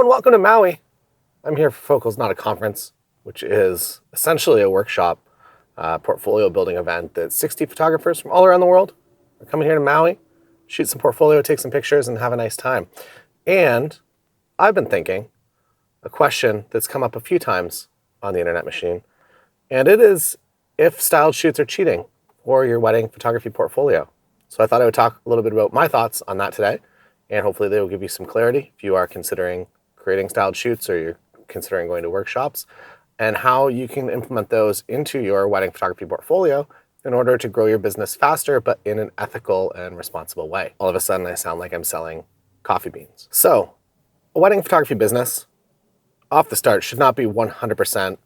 and welcome to Maui. I'm here for Vocal's Not a Conference, which is essentially a workshop portfolio building event that 60 photographers from all around the world are coming here to Maui, shoot some portfolio, take some pictures, and have a nice time. And I've been thinking a question that's come up a few times on the internet machine, and it is if styled shoots are cheating for your wedding photography portfolio. So I thought I would talk a little bit about my thoughts on that today, and hopefully they will give you some clarity if you are considering creating styled shoots or you're considering going to workshops, and how you can implement those into your wedding photography portfolio in order to grow your business faster, but in an ethical and responsible way. All of a sudden, I sound like I'm selling coffee beans. So a wedding photography business, off the start, should not be 100%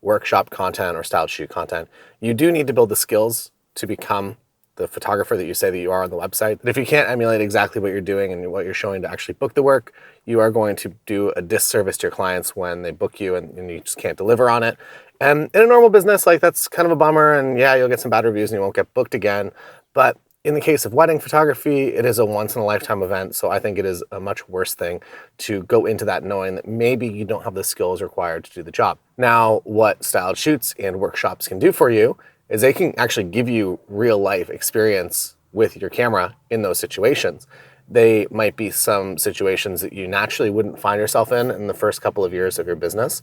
workshop content or styled shoot content. You do need to build the skills to become the photographer that you say that you are on the website. But if you can't emulate exactly what you're doing and what you're showing to actually book the work, you are going to do a disservice to your clients when they book you and you just can't deliver on it. And in a normal business, like, that's kind of a bummer, and yeah, you'll get some bad reviews and you won't get booked again. But in the case of wedding photography, it is a once in a lifetime event. So I think it is a much worse thing to go into that knowing that maybe you don't have the skills required to do the job. Now, what styled shoots and workshops can do for you is they can actually give you real life experience with your camera in those situations. They might be some situations that you naturally wouldn't find yourself in the first couple of years of your business.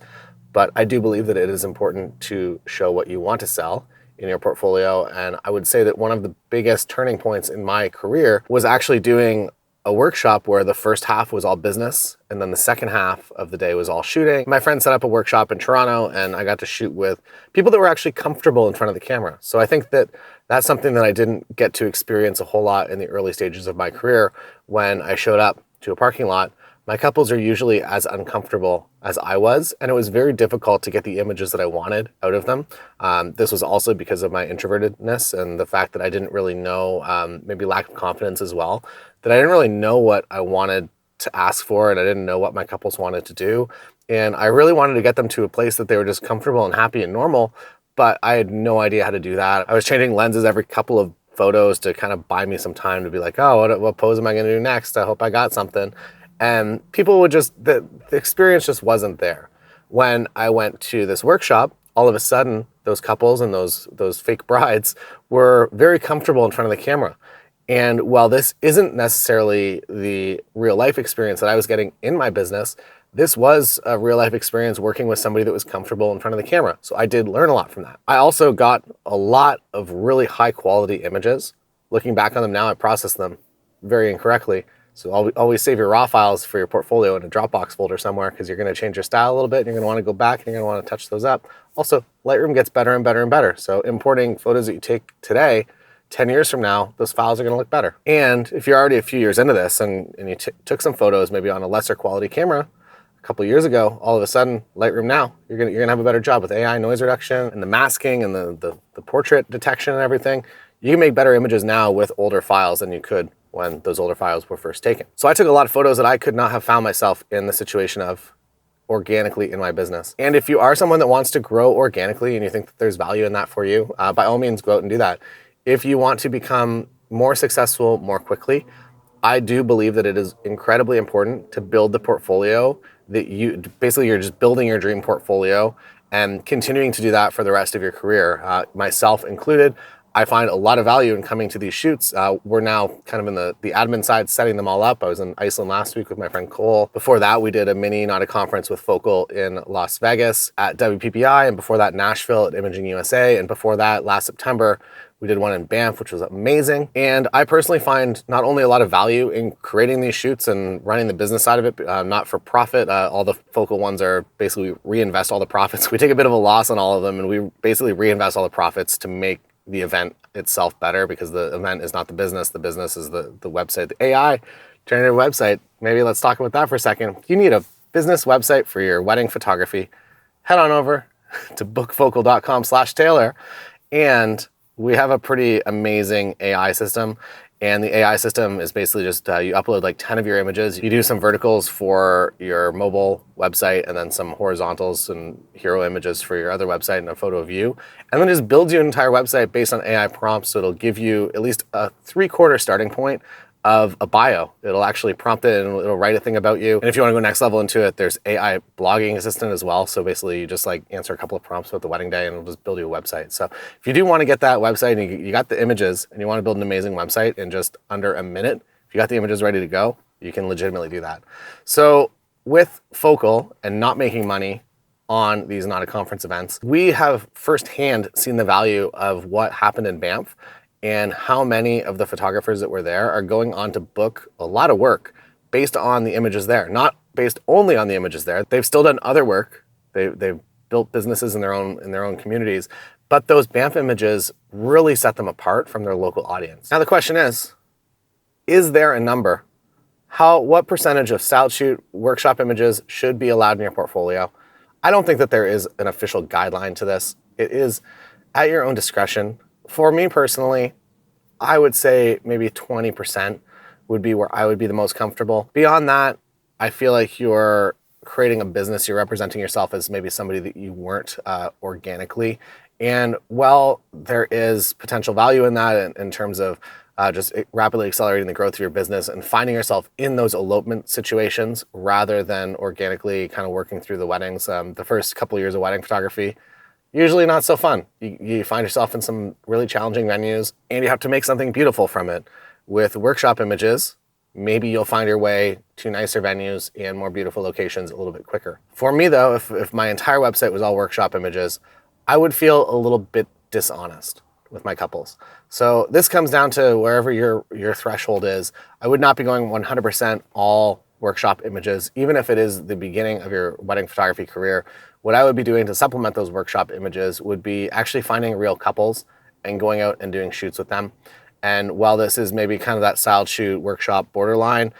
But I do believe that it is important to show what you want to sell in your portfolio. And I would say that one of the biggest turning points in my career was actually doing a workshop where the first half was all business and then the second half of the day was all shooting. My friend set up a workshop in Toronto and I got to shoot with people that were actually comfortable in front of the camera. So I think that that's something that I didn't get to experience a whole lot in the early stages of my career. When I showed up to a parking lot, my couples are usually as uncomfortable as I was, and it was very difficult to get the images that I wanted out of them. This was also because of my introvertedness and the fact that I didn't really know, maybe lack of confidence as well, that I didn't really know what I wanted to ask for, and I didn't know what my couples wanted to do. And I really wanted to get them to a place that they were just comfortable and happy and normal, but I had no idea how to do that. I was changing lenses every couple of photos to kind of buy me some time to be like, oh, what pose am I going to do next? I hope I got something. And people would just, the experience just wasn't there. When I went to this workshop, all of a sudden, those couples and those fake brides were very comfortable in front of the camera. And while this isn't necessarily the real life experience that I was getting in my business, this was a real life experience working with somebody that was comfortable in front of the camera. So I did learn a lot from that. I also got a lot of really high quality images. Looking back on them now, I processed them very incorrectly. So always save your raw files for your portfolio in a Dropbox folder somewhere, because you're going to change your style a little bit and you're going to want to go back and you're going to want to touch those up. Also, Lightroom gets better and better and better. So importing photos that you take today, 10 years from now, those files are going to look better. And if you're already a few years into this and you took some photos maybe on a lesser quality camera a couple of years ago, all of a sudden, Lightroom now, you're going to have a better job with AI noise reduction and the masking and the portrait detection and everything. You can make better images now with older files than you could when those older files were first taken. So I took a lot of photos that I could not have found myself in the situation of organically in my business. And if you are someone that wants to grow organically and you think that there's value in that for you, by all means, go out and do that. If you want to become more successful more quickly, I do believe that it is incredibly important to build the portfolio that you're just building your dream portfolio and continuing to do that for the rest of your career, myself included. I find a lot of value in coming to these shoots. We're now kind of in the admin side, setting them all up. I was in Iceland last week with my friend Cole. Before that, we did a mini, not a conference, with Focal in Las Vegas at WPPI. And before that, Nashville at Imaging USA. And before that, last September, we did one in Banff, which was amazing. And I personally find not only a lot of value in creating these shoots and running the business side of it, not for profit. All the Focal ones are basically reinvest all the profits. We take a bit of a loss on all of them, and we basically reinvest all the profits to make the event itself better, because the event is not the business. The business is the website, the AI generated website. Maybe let's talk about that for a second. If you need a business website for your wedding photography, head on over to bookvocal.com/Taylor, and we have a pretty amazing AI system. And the AI system is basically just you upload like 10 of your images. You do some verticals for your mobile website and then some horizontals and hero images for your other website and a photo of you. And then just builds you an entire website based on AI prompts. So it'll give you at least a 3/4 starting point of a bio. It'll actually prompt it and it'll write a thing about you. And if you want to go next level into it, there's AI blogging assistant as well. So basically you just like answer a couple of prompts about the wedding day and it'll just build you a website. So if you do want to get that website and you got the images and you want to build an amazing website in just under a minute, if you got the images ready to go, you can legitimately do that. So with Focal and not making money on these Not a Conference events, we have firsthand seen the value of what happened in Banff and how many of the photographers that were there are going on to book a lot of work based on the images there. Not based only on the images there. They've still done other work. They've built businesses in their own communities, but those Banff images really set them apart from their local audience. Now the question is there a number? What percentage of styled shoot workshop images should be allowed in your portfolio? I don't think that there is an official guideline to this. It is at your own discretion. For me personally, I would say maybe 20% would be where I would be the most comfortable. Beyond that, I feel like you're creating a business, you're representing yourself as maybe somebody that you weren't organically. And while there is potential value in that in terms of just rapidly accelerating the growth of your business and finding yourself in those elopement situations rather than organically kind of working through the weddings, the first couple of years of wedding photography, usually not so fun. You find yourself in some really challenging venues and you have to make something beautiful from it. With workshop images, maybe you'll find your way to nicer venues and more beautiful locations a little bit quicker. For me though, if my entire website was all workshop images, I would feel a little bit dishonest with my couples. So this comes down to wherever your threshold is. I would not be going 100% all workshop images, even if it is the beginning of your wedding photography career. What I would be doing to supplement those workshop images would be actually finding real couples and going out and doing shoots with them. And while this is maybe kind of that styled shoot workshop borderline,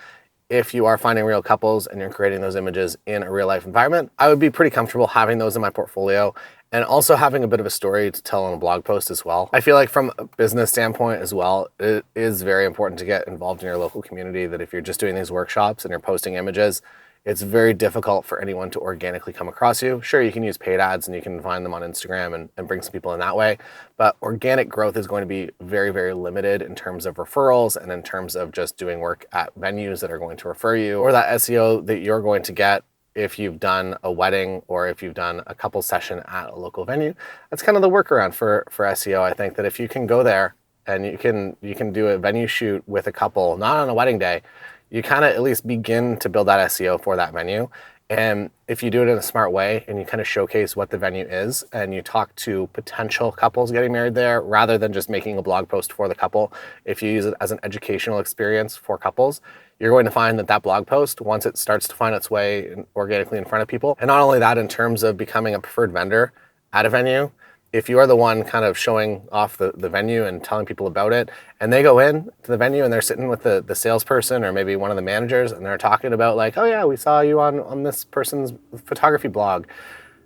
if you are finding real couples and you're creating those images in a real life environment, I would be pretty comfortable having those in my portfolio and also having a bit of a story to tell on a blog post as well. I feel like from a business standpoint as well, it is very important to get involved in your local community, that if you're just doing these workshops and you're posting images, it's very difficult for anyone to organically come across you. Sure, you can use paid ads and you can find them on Instagram and bring some people in that way, but organic growth is going to be very, very limited in terms of referrals and in terms of just doing work at venues that are going to refer you, or that SEO that you're going to get if you've done a wedding or if you've done a couple session at a local venue. That's kind of the workaround for SEO. I think that if you can go there and you can do a venue shoot with a couple, not on a wedding day, you kind of at least begin to build that SEO for that venue. And if you do it in a smart way and you kind of showcase what the venue is and you talk to potential couples getting married there rather than just making a blog post for the couple, if you use it as an educational experience for couples, you're going to find that blog post, once it starts to find its way organically in front of people, and not only that, in terms of becoming a preferred vendor at a venue, if you are the one kind of showing off the venue and telling people about it, and they go in to the venue and they're sitting with the salesperson or maybe one of the managers and they're talking about like, oh yeah, we saw you on this person's photography blog,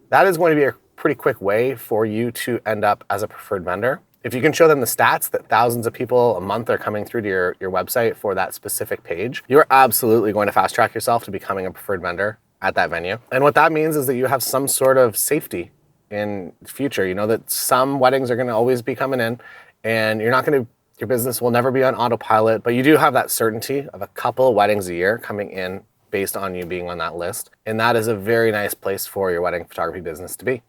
that is going to be a pretty quick way for you to end up as a preferred vendor. If you can show them the stats that thousands of people a month are coming through to your website for that specific page, you're absolutely going to fast track yourself to becoming a preferred vendor at that venue. And what that means is that you have some sort of safety in the future. You know that some weddings are going to always be coming in and your business will never be on autopilot, but you do have that certainty of a couple of weddings a year coming in based on you being on that list. And that is a very nice place for your wedding photography business to be.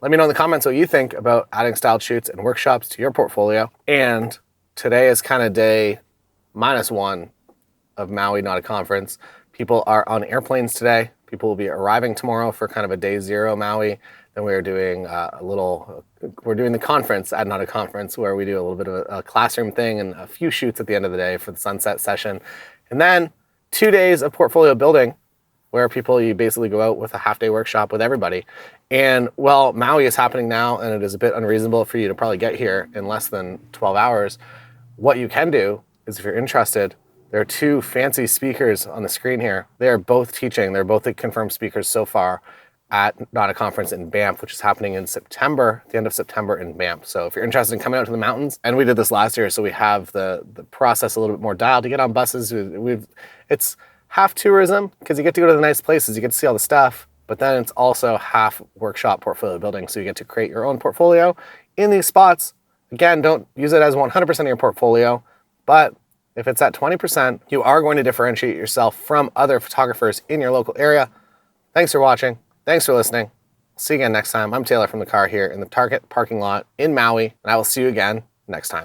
Let me know in the comments what you think about adding styled shoots and workshops to your portfolio. And today is kind of day -1 of Maui Not a Conference. People are on airplanes today. People will be arriving tomorrow for kind of a day 0 Maui. Then we're doing we're doing the conference at Not a Conference, where we do a little bit of a classroom thing and a few shoots at the end of the day for the sunset session. And then 2 days of portfolio building, where you basically go out with a half-day workshop with everybody. And while Maui is happening now, and it is a bit unreasonable for you to probably get here in less than 12 hours, what you can do is, if you're interested, there are 2 fancy speakers on the screen here. They are both teaching. They're both the confirmed speakers so far at Not a Conference in Banff, which is happening in September, the end of September in Banff. So if you're interested in coming out to the mountains, and we did this last year, so we have the process a little bit more dialed to get on buses. It's half tourism because you get to go to the nice places, you get to see all the stuff, but then it's also half workshop portfolio building. So you get to create your own portfolio in these spots. Again, don't use it as 100% of your portfolio, but If it's at 20%, you are going to differentiate yourself from other photographers in your local area. Thanks for watching. Thanks for listening. See you again next time. I'm Taylor from the car here in the Target parking lot in Maui, and I will see you again next time.